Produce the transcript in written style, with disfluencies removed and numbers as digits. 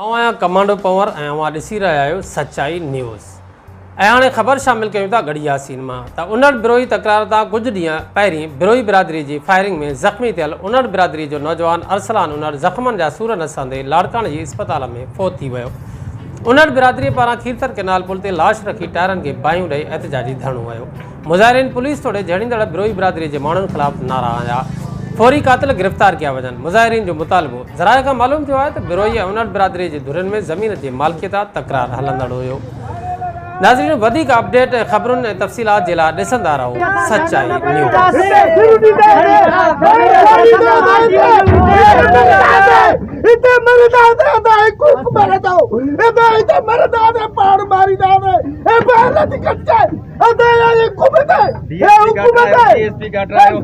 आया commando power ॾिसी रहा आहियो सचाई न्यूज़ हाँ ख़बर शामिल कयूं था गढ़िया सीन में उनड़ बिरोही तकरार तां कुछ ॾींहं पहिरीं बिरोही बिरादरी की फायरिंग में ज़ख़्मी थियल उनड़ बिरादरी जो नौजवान अरसलान उनड़ ज़ख़्मनि जा सूर नसंदे लाड़काने जी अस्पताल में फोत थी वियो। उनड़ बिरादरी पारां खीरथर केनाल पुल ते लाश रखी टायरनि खे बाहियूं ॾेई एहतजाजी धरणो वियो। मुज़ाहिरीन पुलिस तोड़े जड़ींदड़ बिरोही बिरादरी के माण्हुनि ख़िलाफ़ नारा हंया। फौरी कातिल गिरफ़्तार किया वञनि। मुज़ाहिरीन जो मुतालबो ज़राए खां मालूम थियो आहे त बिरोही ऐं उनड़ बिरादरी जे धुरियुनि में ज़मीन जी मालिकियत तकरार हलंदड़ हुयो। नाज़रीन वधिक अपडेट ख़बरुनि ऐं तफ़सीलात जे लाइ ॾिसंदा रहो सचाई न्यूज़। पेट्रोल